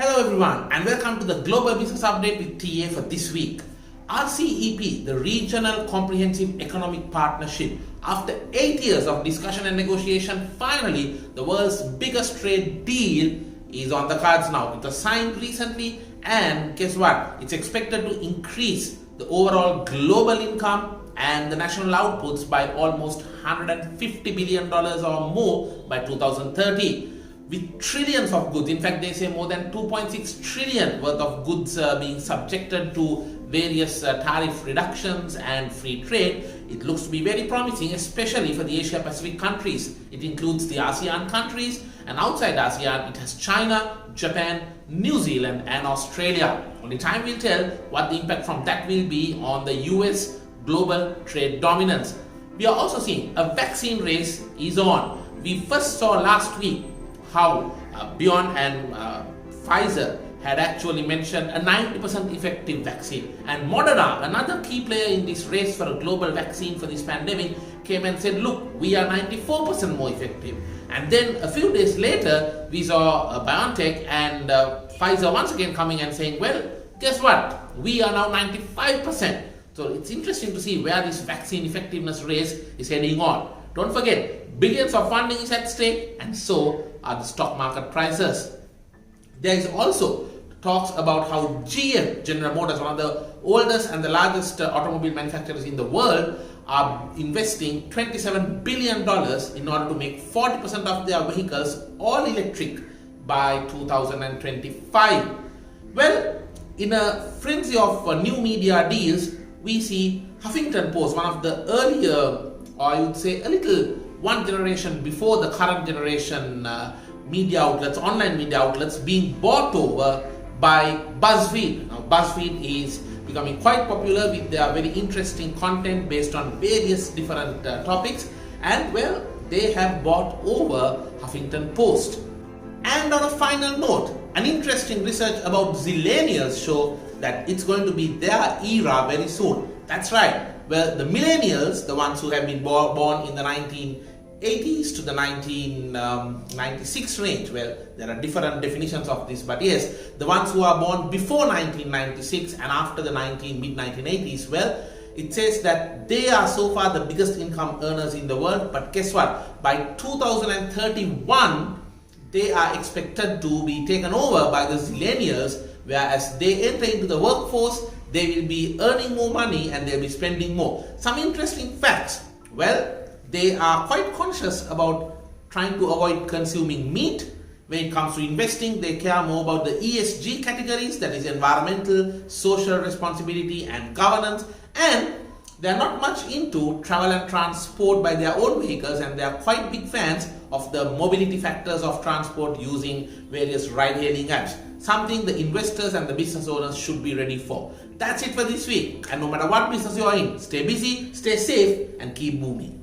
Hello everyone and welcome to the Global Business Update with TA for this week. RCEP, the Regional Comprehensive Economic Partnership, after 8 years of discussion and negotiation, finally the world's biggest trade deal is on the cards now. It was signed recently and guess what? It's expected to increase the overall global income and the national outputs by almost $150 billion or more by 2030. With trillions of goods, in fact they say more than 2.6 trillion worth of goods being subjected to various tariff reductions and free trade, it looks to be very promising, especially for the Asia Pacific countries. It includes the ASEAN countries, and outside ASEAN it has China, Japan, New Zealand and Australia. Only time will tell what the impact from that will be on the US global trade dominance. We are also seeing a vaccine race is on. We first saw last week how Beyond and Pfizer had actually mentioned a 90% effective vaccine, and Moderna, another key player in this race for a global vaccine for this pandemic, came and said, look, we are 94% more effective. And then a few days later we saw BioNTech and Pfizer once again coming and saying, well, guess what, we are now 95%. So it's interesting to see where this vaccine effectiveness race is heading on. Don't forget, billions of funding is at stake, and so are the stock market prices. There is also talks about how GM, General Motors, one of the oldest and the largest automobile manufacturers in the world, are investing $27 billion in order to make 40% of their vehicles all electric by 2025. Well, in a frenzy of new media deals, we see Huffington Post, one of the earlier, or I would say a little one generation before the current generation media outlets, online media outlets, being bought over by BuzzFeed. Now BuzzFeed is becoming quite popular with their very interesting content based on various different topics, and well, they have bought over Huffington Post. And on a final note, an interesting research about zillennials show that it's going to be their era very soon. That's right. Well, the millennials, the ones who have been born in the 1980s to the 1996 range, well, there are different definitions of this, but yes, the ones who are born before 1996 and after the mid-1980s, well, it says that they are so far the biggest income earners in the world, but guess what? By 2031, they are expected to be taken over by the zillennials, whereas they enter into the workforce, they will be earning more money and they'll be spending more. Some interesting facts. Well, they are quite conscious about trying to avoid consuming meat. When it comes to investing, they care more about the ESG categories, that is environmental, social responsibility and governance, and they are not much into travel and transport by their own vehicles, and they are quite big fans of the mobility factors of transport using various ride-hailing apps, something the investors and the business owners should be ready for. That's it for this week, and no matter what business you are in, stay busy, stay safe and keep booming.